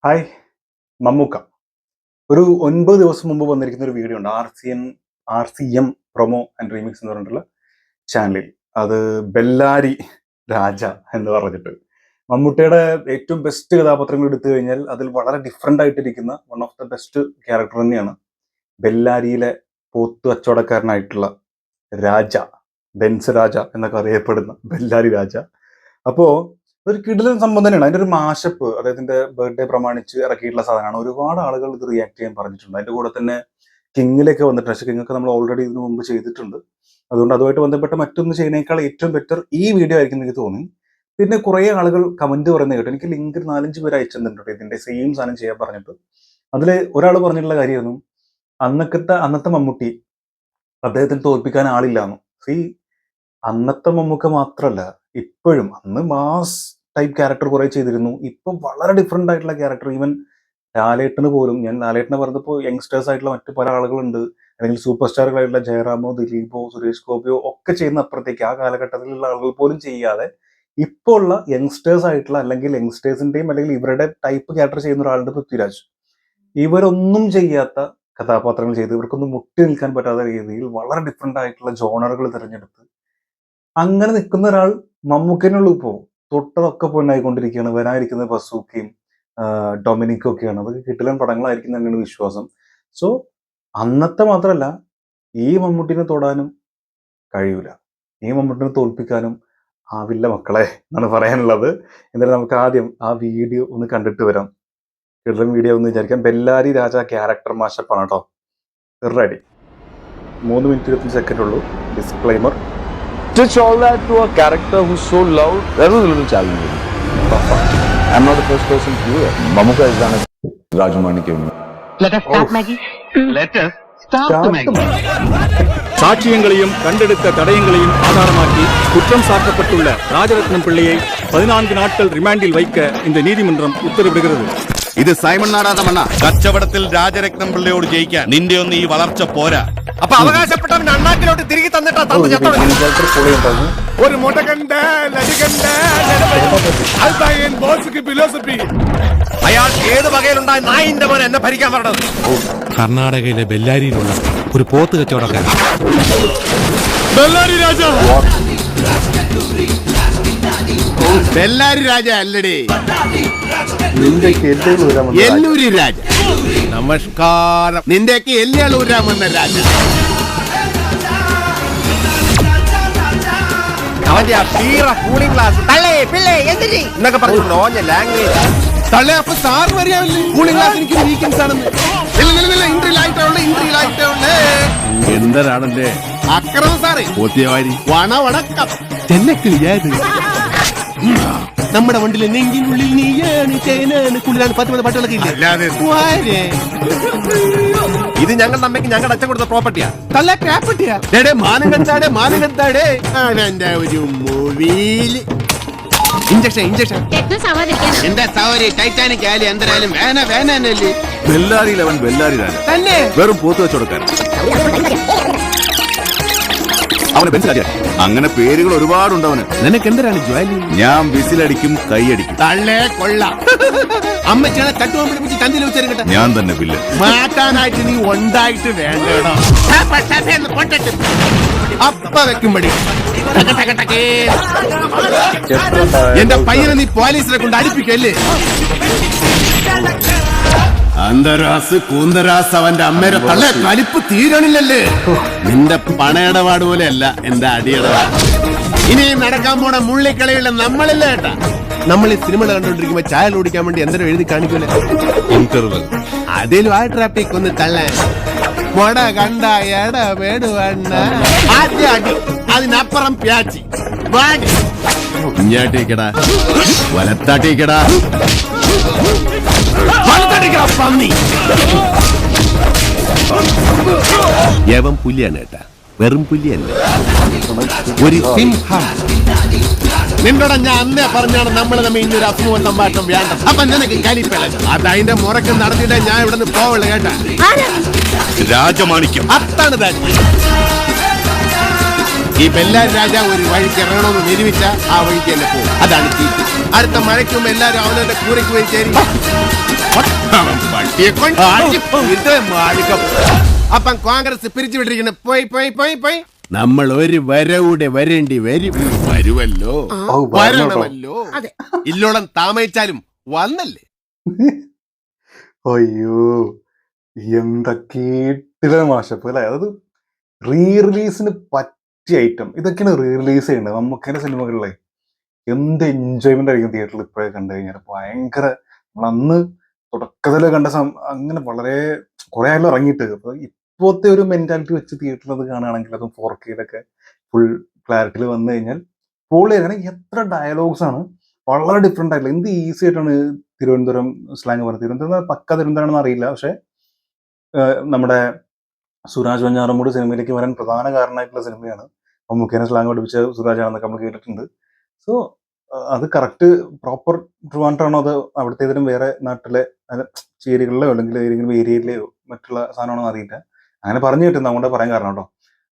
Hi. Mammukka ഒരു 9 ദിവസം മുമ്പ് വന്നിരിക്കുന്ന ഒരു വീഡിയോ ഉണ്ട്. RCM പ്രൊമോ ആൻഡ് റീമിക്സ് എന്ന് പറഞ്ഞിട്ടുള്ള ചാനലിൽ. അത് ബെല്ലാരി രാജ എന്ന് പറഞ്ഞിട്ട് മമ്മൂട്ടിയുടെ ഏറ്റവും ബെസ്റ്റ് കഥാപാത്രങ്ങൾ എടുത്തു കഴിഞ്ഞാൽ അതിൽ വളരെ ഡിഫറെൻ്റ് ആയിട്ടിരിക്കുന്ന one of the best character തന്നെയാണ് ബെല്ലാരിയിലെ പോത്തു കച്ചവടക്കാരനായിട്ടുള്ള രാജ, ബെൻസ് രാജ എന്നൊക്കെ അറിയപ്പെടുന്ന ബെല്ലാരി രാജ. അപ്പോൾ ഒരു കിടിലൻ സംഭവം തന്നെയാണ്. അതിൻ്റെ ഒരു മാഷപ്പ് അദ്ദേഹത്തിന്റെ ബർത്ത്ഡേ പ്രമാണിച്ച് ഇറക്കിയിട്ടുള്ള സാധനമാണ്. ഒരുപാട് ആളുകൾ ഇത് റിയാക്ട് ചെയ്യാൻ പറഞ്ഞിട്ടുണ്ട്. അതിന്റെ കൂടെ തന്നെ കിങ്ങിലേക്ക് വന്നിട്ടുണ്ട്. പക്ഷേ കിങ്ങൊക്കെ നമ്മൾ ഓൾറെഡി ഇതിനു മുമ്പ് ചെയ്തിട്ടുണ്ട്. അതുകൊണ്ട് അതുമായിട്ട് ബന്ധപ്പെട്ട മറ്റൊന്ന് ചെയ്യുന്നതിനേക്കാൾ ഏറ്റവും ബെറ്റർ ഈ വീഡിയോ ആയിരിക്കും എനിക്ക് തോന്നി. പിന്നെ കുറേ ആളുകൾ കമന്റ് പറയുന്നത് കേട്ടു. എനിക്ക് ലിങ്ക് 4-5 പേര് അയച്ചു തന്നിട്ടുണ്ട് ഇതിന്റെ സെയിം സാധനം ചെയ്യാൻ പറഞ്ഞിട്ട്. അതിൽ ഒരാൾ പറഞ്ഞിട്ടുള്ള കാര്യമായിരുന്നു, അന്നത്തെ മമ്മൂട്ടി അദ്ദേഹത്തിന് തോൽപ്പിക്കാൻ ആളില്ലാന്നു. അന്നത്തെ മമ്മൂക്ക മാത്രമല്ല, ഇപ്പോഴും അന്ന് മാസ് ടൈപ്പ് ക്യാരക്ടർ കുറെ ചെയ്തിരുന്നു. ഇപ്പൊ വളരെ ഡിഫറെന്റ് ആയിട്ടുള്ള ക്യാരക്ടർ. ഈവൻ ലാലേട്ടന് പോലും, ഞാൻ ലാലേട്ടനെ പറഞ്ഞപ്പോൾ യങ്സ്റ്റേഴ്സ് ആയിട്ടുള്ള മറ്റു പല ആളുകളുണ്ട്, അല്ലെങ്കിൽ സൂപ്പർ സ്റ്റാറുകളായിട്ടുള്ള ജയറാമോ, ദിലീപോ, സുരേഷ് ഗോപിയോ ഒക്കെ ചെയ്യുന്ന അപ്പുറത്തേക്ക് ആ കാലഘട്ടത്തിലുള്ള ആളുകൾ പോലും ചെയ്യാതെ ഇപ്പോൾ ഉള്ള യങ്സ്റ്റേഴ്സ് ആയിട്ടുള്ള, അല്ലെങ്കിൽ യങ്സ്റ്റേഴ്സിന്റെയും അല്ലെങ്കിൽ ഇവരുടെ ടൈപ്പ് ക്യാരക്ടർ ചെയ്യുന്ന ഒരാളുടെ പൃഥ്വിരാജ്. ഇവരൊന്നും ചെയ്യാത്ത കഥാപാത്രങ്ങൾ ചെയ്ത് ഇവർക്കൊന്നും മുട്ടി നിൽക്കാൻ പറ്റാത്ത രീതിയിൽ വളരെ ഡിഫറെന്റ് ആയിട്ടുള്ള ജോണറുകൾ തിരഞ്ഞെടുത്ത് അങ്ങനെ നിൽക്കുന്ന ഒരാൾ മമ്മൂക്കനുള്ളൂ. ഇപ്പോൾ തൊട്ടതൊക്കെ പൊന്നായിക്കൊണ്ടിരിക്കുകയാണ്. വരാനിരിക്കുന്നത് ബസൂക്കയും ഡൊമിനിക്കും ഒക്കെയാണ്. അതൊക്കെ കിട്ടില്ല പടങ്ങളായിരിക്കും തന്നെയാണ് വിശ്വാസം. സോ അന്നത്തെ മാത്രമല്ല, ഈ മമ്മൂട്ടിനെ തൊടാനും കഴിയൂല, ഈ മമ്മൂട്ടിനെ തോൽപ്പിക്കാനും ആവില്ല മക്കളെ എന്നാണ് പറയാനുള്ളത്. എന്തായാലും നമുക്ക് ആദ്യം ആ വീഡിയോ ഒന്ന് കണ്ടിട്ട് വരാം. കിടലൻ വീഡിയോ ഒന്ന് വിചാരിക്കാം. ബെല്ലാരി രാജ ക്യാരക്ടർ മാഷപ്പാണ് കേട്ടോ. റെഡി. 3 മിനിറ്റ് 25 സെക്കൻഡ് ഉള്ളൂ. Disclaimer. Stitch all that to a character who's so loud, that was a little challenging. I'm not the first person to do that. Mammootka has done it. Rajamanikyam. Let us start, Maggie. Let us start, Maggie. சாட்சியங்களையும் கண்டெடுத்த தடயங்களையும் ஆதாரமாக்கி குற்றம் சாட்டப்பட்டுள்ள ராஜரத்னம் பிள்ளையை 14 நாட்கள் ரிமாண்டில் வைக்க இந்த நீதிமன்றம் உத்தரவிடுகிறது. ഇത് Simon നാടാതമണ്ണ. കച്ചവടത്തിൽ രാജരത്നം പിള്ളയോട് ജയിക്കാൻ നിന്റെ ഒന്നും ഈ വളർച്ച പോരാ. അപ്പൊ അവകാശപ്പെട്ടവൻ അണ്ണാക്കിലോട്ട് തിരികെ തന്നിട്ടാ ഒരു മുടകണ്ട ഫിലോസഫി. അയാൾ ഏത് വകയിലുണ്ടായ നായിന്റെ പോലെ എന്നെ ഭരിക്കാൻ പറഞ്ഞത്. കർണാടകയിലെ ബെല്ലാരിയിലുള്ള ഒരു പോത്ത് കച്ചവടക്കാരൻ ബെല്ലാരി രാജ. ബെല്ലാരി രാജ അല്ലടേ, എല്ലൂരി രാജ. നമസ്കാരം. നിന്റെയൊക്കെ എല്ലൂരാമെന്ന രാജ. അവന്റെ ആ പീറ കൂളിംഗ് ഗ്ലാസ് എന്നൊക്കെ പറഞ്ഞു നോഞ്ഞ ലാംഗ്വേജ് തള്ളേ. അപ്പൊ സാർ വരികയല്ലേ കൂളിംഗ് ഗ്ലാസ് എനിക്ക് വീക്കെൻഡ്സ് ആണെന്ന്. എന്തരാണല്ലേ അക്രമം സാറേ. വണക്കം ചെന്നക്കിളിയായത്. നമ്മുടെ വണ്ടിയിലെ നെങ്കിനുള്ളിൽ നീയാണ് ചേനാണ് കുളിരാണ് 10 പാട്ടുകളൊക്കെ ഇല്ലാതെ. ഇത് ഞങ്ങളുടെ അമ്മയ്ക്ക് ഞങ്ങളുടെ അച്ഛൻ കൊടുത്ത പ്രോപ്പർട്ടിയാ. തല്ല പ്രോപ്പർട്ടിയാ. മാനം കെട്ടാടേ അവന്റെ ഒരു മൊഴിയില് ഇഞ്ചക്ഷൻ എന്താ സൗകര്യ ടൈറ്റാനിക് ആയാലും എന്തരായാലും വേനല്ലേ. ബെല്ലാരിയിൽ അവൻ ബെല്ലാരി തന്നെ വെറും പോത്ത് വെച്ചോടുക്കാൻ. അവന് ബെൻസ്. അങ്ങനെ പേരുകൾ ഒരുപാടുണ്ട് അവന്. നിനക്ക് എന്തിനാണ് ജോലി? ഞാൻ വിസിലടിക്കും, കൈയടിക്കും. തള്ളേ കൊള്ളാം. അമ്മച്ചാനെ തട്ടുവാൻ പിടിപ്പിച്ച് ചന്തിൽ വെച്ചേരട്ടെ. ഞാൻ തന്നെ ബില്ല് മാറ്റാനായിട്ട് നീ ഉണ്ടായിട്ട് വേണ്ടോ. അപ്പ വെക്കുമ്പടി എന്റെ പയ്യനെ നീ പോലീസിനെ കൊണ്ട് അടിപ്പിക്കല്ലേ. അന്തരാസ് കൂന്തരാസ് അവന്റെ അമ്മയുടെ തള്ള കലിപ്പ് തീരണില്ലല്ലേ. നിന്റെ പണയിടപാട് പോലെയല്ല എന്റെ അടിയിടപാട്. ഇനിയും നടക്കാൻ പോണ മുള്ളിക്കളിയുള്ള നമ്മളില്ല ഏട്ടാ. നമ്മൾ ഈ സിനിമ കണ്ടോണ്ടിരിക്കുമ്പോ ചായ ഓടിക്കാൻ വേണ്ടി എന്തെങ്കിലും എഴുതി കാണിക്കൂലേ. അതിലും ആ ട്രാഫിക് ഒന്ന് തള്ളാൻ മൊട കണ്ട എട വേടുവണ്ണ. ആദ്യ അടി, അതിനപ്പുറം പ്യാച്ചി വാടി. ഇഞ്ഞാട്ടിക്കടാ, വലത്താട്ടിക്കടാ, പന്നി. യവൻ പുലിയാണ് കേട്ടാ, വെറും പുലിയല്ല, ഒരു സിംഹം. നിന്നോട് ഞാൻ അന്നേ പറഞ്ഞാണ് നമ്മൾ തമ്മിൽ ഇന്നൊരു അസുഖം സംഭാഷണം വേണ്ട. അപ്പൊ നിനക്ക് കലിപ്പല്ല. അത് അതിന്റെ മുറക്ക് നടത്തിയിട്ട് ഞാൻ ഇവിടെ നിന്ന് പോവുള്ളൂ കേട്ടാ. രാജമാണിക്യം അത്താണ് രാജ്യം. ഈ ബെല്ലാരി രാജ ഒരു വഴിക്ക് ഇറങ്ങണമെന്ന് നിരൂപിച്ച ആ വഴിക്ക് തന്നെ പോകും. അതാണ് അടുത്ത മഴയ്ക്ക് മുമ്പ് എല്ലാവരും അവനവന്റെ കൂരയ്ക്ക് പോയി ചേരി. അപ്പം കോൺഗ്രസ് പിരിച്ചുവിട്ടിരിക്കുന്ന പോയി നമ്മൾ ഒരു വരവിടെ വരേണ്ടി വരുമല്ലോ വരണമല്ലോ ഇല്ലോളം താമസിച്ചാലും വന്നല്ലേ. അയ്യോ എന്തൊക്കെ മാഷപ്പ് അല്ലെ. അതായത് റീ റിലീസിന് പറ്റിയ ഐറ്റം ഇതൊക്കെയാണ് റീ റിലീസ് ചെയ്യേണ്ടത്. നമുക്കിങ്ങനെ സിനിമകളിലെ എന്ത് എൻജോയ്മെന്റ് ആയിരിക്കും തിയേറ്ററിൽ ഇപ്പോഴേ കണ്ടു കഴിഞ്ഞാൽ. ഭയങ്കര അന്ന് തുടക്കത്തില് കണ്ട അങ്ങനെ വളരെ കുറെ ആയാലും ഇറങ്ങിയിട്ട്. അപ്പൊ ഇപ്പോഴത്തെ ഒരു മെന്റാലിറ്റി വെച്ച് തിയേറ്ററിൽ അത് കാണുകയാണെങ്കിൽ അതും 4K ഫുൾ ക്ലാരിറ്റിയിൽ വന്നു കഴിഞ്ഞാൽ പൊളിയാണ്. എത്ര ഡയലോഗ്സ് ആണ് വളരെ ഡിഫറെന്റ് ആയിട്ടില്ല. എന്ത് ഈസി ആയിട്ടാണ് തിരുവനന്തപുരം സ്ലാങ് പറയുന്നത്. തിരുവനന്തപുരം പക്ക തിരുവനന്തപുരം അറിയില്ല, പക്ഷെ നമ്മുടെ സുരാജ് വെഞ്ഞാറമൂട് സിനിമയിലേക്ക് വരാൻ പ്രധാന കാരണമായിട്ടുള്ള സിനിമയാണ്. മമ്മൂക്കേനെ സ്ലാങ് പഠിപ്പിച്ച സുരാജാണെന്നൊക്കെ നമ്മൾ കേട്ടിട്ടുണ്ട്. സോ അത് കറക്റ്റ് പ്രോപ്പർ ട്രിവാൻഡ്രാണോ അത് അവിടുത്തേതിലും വേറെ നാട്ടിലെ ചേരികളിലോ അല്ലെങ്കിൽ ഏതെങ്കിലും ഏരിയയിലെയോ മറ്റുള്ള സാധനമാണോ അറിയില്ല. അങ്ങനെ പറഞ്ഞു കിട്ടും നമ്മുടെ പറയാൻ കാരണം കേട്ടോ.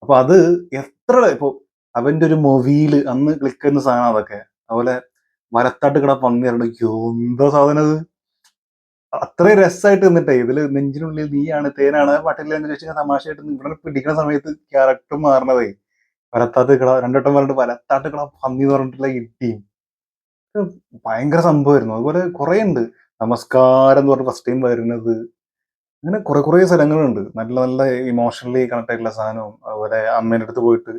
അപ്പൊ അത് എത്ര ഇപ്പൊ അവന്റെ ഒരു മൊവിയില് അന്ന് ക്ലിക്ക് ചെയ്യുന്ന സാധനം അതൊക്കെ. അതുപോലെ വലത്താട്ട് കിട പന്നിയാണ് എന്താ സാധനം അത്. അത്രയും രസമായിട്ട് നിന്നിട്ടേ ഇതില് നെഞ്ചിനുള്ളിൽ നീയാണ് തേനാണ് പാട്ടില്ല എന്ന് ചോദിച്ചാൽ തമാശയായിട്ട് ഇവിടെ പിടിക്കുന്ന സമയത്ത് ക്യാരക്ടർ മാറണതേ വലത്താട്ട് കിട രണ്ടോട്ടം പറഞ്ഞിട്ട് വലത്താട്ട് കിട പന്നി എന്ന് പറഞ്ഞിട്ടുള്ള ഇട്ടിയും ഭയങ്കര സംഭവമായിരുന്നു. അതുപോലെ കുറെ ഉണ്ട്. നമസ്കാരം എന്ന് പറഞ്ഞ ഫസ്റ്റ് ടൈം വരുന്നത്. അങ്ങനെ കുറെ സ്ഥലങ്ങളുണ്ട് നല്ല നല്ല ഇമോഷണലി കണക്ട് ആയിട്ടുള്ള സാധനവും. അതുപോലെ അമ്മേൻ്റെ അടുത്ത് പോയിട്ട്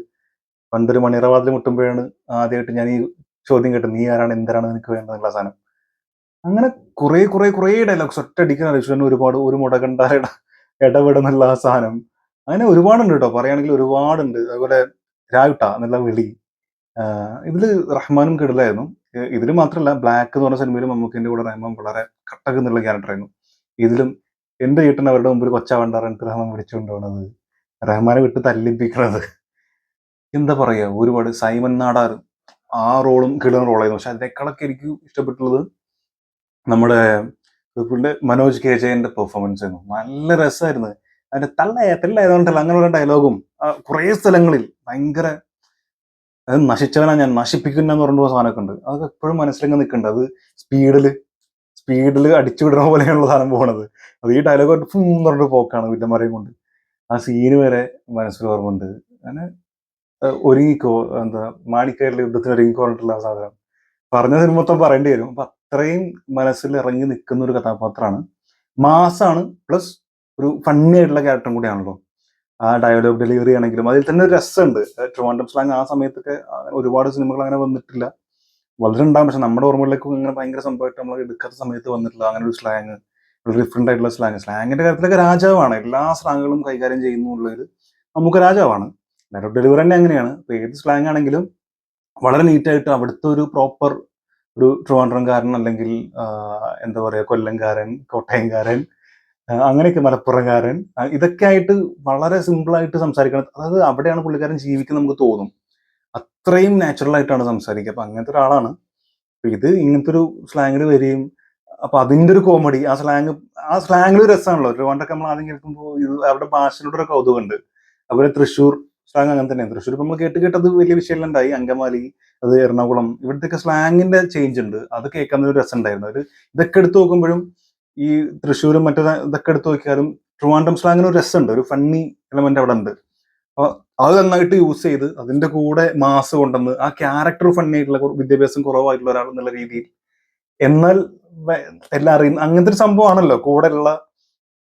പണ്ടൊരു മണിറവാതിൽ മുട്ടുമ്പോഴാണ് ആദ്യമായിട്ട് ഞാൻ ഈ ചോദ്യം കേട്ടത്, നീ ആരാണ് എന്തരാണ് നിനക്ക് വേണ്ടതെന്നുള്ള സാധനം. അങ്ങനെ കുറെ ഡയലോഗ്സ് ഒറ്റയടിക്കാൻ അറിയിച്ചു. ഒരുപാട് ഒരു മുടകണ്ടാരുടെ ഇടപെടുന്നുള്ള ആ സാധനം. അങ്ങനെ ഒരുപാടുണ്ട് കേട്ടോ, പറയുകയാണെങ്കിൽ ഒരുപാടുണ്ട്. അതുപോലെ രാവിട്ട എന്നുള്ള വിളി ഇതില് റഹ്മാനും കിടിലായിരുന്നു. ഇതില് മാത്രമല്ല ബ്ലാക്ക് എന്ന് പറഞ്ഞ സിനിമയിൽ മമ്മൂക്കിന്റെ കൂടെ റഹ്മാൻ വളരെ കട്ടക്ക് എന്നുള്ള ക്യാരക്ടറായിരുന്നു. ഇതിലും എന്റെ ചേട്ടൻ അവരുടെ മുമ്പിൽ കൊച്ചാവണ്ടാറിട്ട് റഹ്മാൻ വിളിച്ചുകൊണ്ട് പോണത്, റഹ്മാനെ വിട്ട് തല്ലിപ്പിക്കണത്, എന്താ പറയാ ഒരുപാട്. സൈമൺ നാടാർ ആ റോളും കിടന്ന റോളായിരുന്നു. പക്ഷെ അതിനേക്കാളൊക്കെ എനിക്ക് ഇഷ്ടപ്പെട്ടുള്ളത് നമ്മുടെ മനോജ് കെ ജയന്റെ പെർഫോമൻസ് ആയിരുന്നു. നല്ല രസമായിരുന്നു. അതിന്റെ തെല്ലായതുകൊണ്ടല്ല അങ്ങനെയുള്ള ഡയലോഗും കുറെ സ്ഥലങ്ങളിൽ ഭയങ്കര അത് നശിച്ചവനാ ഞാൻ നശിപ്പിക്കുന്ന എന്ന് പറഞ്ഞ സാധനമൊക്കെ ഉണ്ട്. അതൊക്കെ എപ്പോഴും മനസ്സിലങ്ങ് നിൽക്കുന്നുണ്ട്. അത് സ്പീഡില് അടിച്ചു വിടുന്ന പോലെയാണുള്ള സാധനം പോണത്. അത് ഈ ഡയലോഗ് എന്ന് പറഞ്ഞിട്ട് പോക്കാണ് വില്ലന്മാരെയും കൊണ്ട്. ആ സീന് വരെ മനസ്സിൽ ഓർമ്മയുണ്ട്. അങ്ങനെ ഒരുങ്ങിക്കോ എന്താ മാണിക്കയറിലെ യുദ്ധത്തിന് ഒരുങ്ങിക്കോ പറഞ്ഞിട്ടുള്ള ആ സാധനം പറഞ്ഞ സിനിമ മൊത്തം പറയേണ്ടി വരും. അപ്പൊ അത്രയും മനസ്സിൽ ഇറങ്ങി നിൽക്കുന്ന ഒരു കഥാപാത്രമാണ്. മാസാണ് പ്ലസ് ഒരു ഫണ്ണി ആയിട്ടുള്ള ക്യാരക്ടറും കൂടിയാണല്ലോ. ആ ഡയലോഗ് ഡെലിവറി ആണെങ്കിലും അതിൽ തന്നെ ഒരു രസമുണ്ട്. ട്രിവാൻഡ്രം സ്ലാങ് ആ സമയത്തൊക്കെ ഒരുപാട് സിനിമകൾ അങ്ങനെ വന്നിട്ടില്ല. വളരെ ഉണ്ടാകും, പക്ഷെ നമ്മുടെ ഓർമ്മകളിലേക്കും അങ്ങനെ ഭയങ്കര സംഭവമായിട്ട് നമ്മൾ എടുക്കാത്ത സമയത്ത് വന്നിട്ടില്ല അങ്ങനെ ഒരു സ്ലാങ്. ഒരു ഡിഫറെന്റ് ആയിട്ടുള്ള സ്ലാങ്ങിന്റെ കാര്യത്തിലൊക്കെ രാജാവാണ്. എല്ലാ സ്ലാങ്ങുകളും കൈകാര്യം ചെയ്യുന്നുള്ളൊരു നമുക്ക് രാജാവാണ്. ഡയലോഗ് ഡെലിവറി തന്നെ അങ്ങനെയാണ്. ഇപ്പൊ ഏത് സ്ലാങ് ആണെങ്കിലും വളരെ നീറ്റായിട്ട് അവിടുത്തെ ഒരു പ്രോപ്പർ ഒരു ട്രിവാൻഡ്രംകാരൻ അല്ലെങ്കിൽ എന്താ പറയാ കൊല്ലംകാരൻ, കോട്ടയംകാരൻ, അങ്ങനെയൊക്കെ മലപ്പുറംകാരൻ, ഇതൊക്കെ ആയിട്ട് വളരെ സിമ്പിൾ ആയിട്ട് സംസാരിക്കണം. അതായത് അവിടെയാണ് പുള്ളിക്കാരൻ ജീവിക്കുന്നത് നമുക്ക് തോന്നും. അത്രയും നാച്ചുറൽ ആയിട്ടാണ് സംസാരിക്കുക. അപ്പൊ അങ്ങനത്തെ ഒരാളാണ്. ഇത് ഇങ്ങനത്തെ ഒരു സ്ലാങ്ങിൽ വരികയും അപ്പൊ അതിന്റെ ഒരു കോമഡി ആ സ്ലാങ്ങിൽ ഒരു രസമാണല്ലോ. ട്രിവാൻഡ്രൊക്കെ നമ്മൾ ആദ്യം കേൾക്കുമ്പോൾ ഇത് അവരുടെ ഭാഷയിലൂടെ ഒരു കൗതുകമുണ്ട്. അതുപോലെ തൃശ്ശൂർ സ്ലാങ് അങ്ങനെ തന്നെയാണ്. തൃശ്ശൂർ നമ്മൾ കേട്ടത് വലിയ വിഷയമുണ്ടായി. അങ്കമാലി, അത് എറണാകുളം, ഇവിടുത്തെ സ്ലാങ്ങിന്റെ ചേഞ്ച് ഉണ്ട്. അത് കേൾക്കാൻ ഒരു രസം ഉണ്ടായിരുന്നു. ഒരു ഇതൊക്കെ എടുത്ത് നോക്കുമ്പോഴും ഈ തൃശ്ശൂരും മറ്റേ ഇതൊക്കെ എടുത്ത് നോക്കിയാലും ട്രിവാൻഡ്രം സ്ലാങ്ങിന് ഒരു രസമുണ്ട്. ഒരു ഫണ്ണി എലമെന്റ് അവിടെ ഉണ്ട്. അപ്പൊ അത് നന്നായിട്ട് യൂസ് ചെയ്ത് അതിന്റെ കൂടെ മാസ് കൊണ്ടുവന്ന് ആ ക്യാരക്ടർ ഫണ്ണി ആയിട്ടുള്ള വിദ്യാഭ്യാസം കുറവായിട്ടുള്ള ഒരാൾ എന്നുള്ള രീതിയിൽ എന്നാൽ എല്ലാം അറിയുന്ന അങ്ങനത്തെ ഒരു സംഭവമാണല്ലോ. കൂടെയുള്ള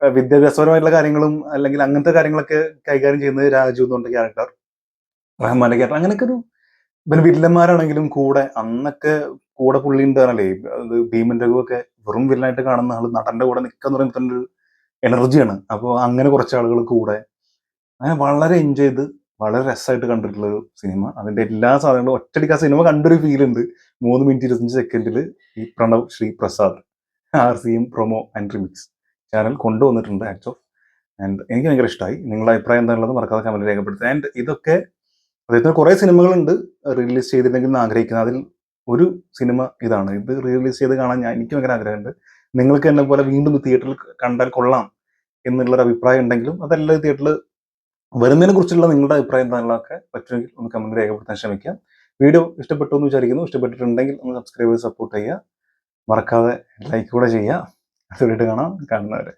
വിദ്യാഭ്യാസപരമായിട്ടുള്ള കാര്യങ്ങളും അല്ലെങ്കിൽ അങ്ങനത്തെ കാര്യങ്ങളൊക്കെ കൈകാര്യം ചെയ്യുന്നത് രാജു എന്നുണ്ട് ക്യാരക്ടർ, റഹ്മാന്റെ ക്യാരക്ടർ. അങ്ങനെയൊക്കെ ഒരു പിന്നെ വില്ലന്മാരാണെങ്കിലും കൂടെ അന്നൊക്കെ കൂടെ പുള്ളി ഉണ്ടാണല്ലേ. അത് ഭീമൻ രഘുവൊക്കെ വെറും വില്ലനായിട്ട് കാണുന്ന ആള് നടന്റെ കൂടെ നിൽക്കാന്ന് പറയുമ്പോൾ തന്നെ ഒരു എനർജിയാണ്. അപ്പോൾ അങ്ങനെ കുറച്ച് ആളുകൾ കൂടെ അങ്ങനെ വളരെ എൻജോയ് ചെയ്ത് വളരെ രസമായിട്ട് കണ്ടിട്ടുള്ള ഒരു സിനിമ. അതിന്റെ എല്ലാ സാധനങ്ങളും ഒറ്റയടിക്ക് ആ സിനിമ കണ്ടൊരു ഫീൽ ഉണ്ട്. 3 മിനിറ്റ് 25 സെക്കൻഡിൽ ഈ Pranav Shri Prasad RCM promo and remix channel കൊണ്ടുവന്നിട്ടുണ്ട്. ആക്ച്വൽ ആൻഡ് എനിക്ക് ഭയങ്കര ഇഷ്ടമായി. നിങ്ങളുടെ അഭിപ്രായം എന്താണുള്ളത് മറക്കാതെ കമന്റ് രേഖപ്പെടുത്തുക. ആൻഡ് ഇതൊക്കെ അദ്ദേഹത്തിന് കുറെ സിനിമകളുണ്ട് റിലീസ് ചെയ്തിട്ടുണ്ടെങ്കിൽ എന്ന് ആഗ്രഹിക്കുന്നത്. അതിൽ ഒരു സിനിമ ഇതാണ്. ഇത് റിലീസ് ചെയ്ത് കാണാൻ എനിക്ക് ഭയങ്കര ആഗ്രഹമുണ്ട്. നിങ്ങൾക്ക് എന്നെ പോലെ വീണ്ടും തിയേറ്ററിൽ കണ്ടാൽ കൊള്ളാം എന്നുള്ളൊരു അഭിപ്രായം ഉണ്ടെങ്കിലും അതല്ല തിയേറ്ററിൽ വരുന്നതിനെ കുറിച്ചുള്ള നിങ്ങളുടെ അഭിപ്രായം എന്താണുള്ളതൊക്കെ പറ്റുമെങ്കിൽ ഒന്ന് കമന്റ് രേഖപ്പെടുത്താൻ ശ്രമിക്കാം. വീഡിയോ ഇഷ്ടപ്പെട്ടു എന്ന് വിചാരിക്കുന്നു. ഇഷ്ടപ്പെട്ടിട്ടുണ്ടെങ്കിൽ ഒന്ന് സബ്സ്ക്രൈബ് ചെയ്ത് സപ്പോർട്ട് ചെയ്യുക. മറക്കാതെ ലൈക്ക് കൂടെ ചെയ്യുക. അതുകൊണ്ട് കാണാം, കാണുന്നവരെ.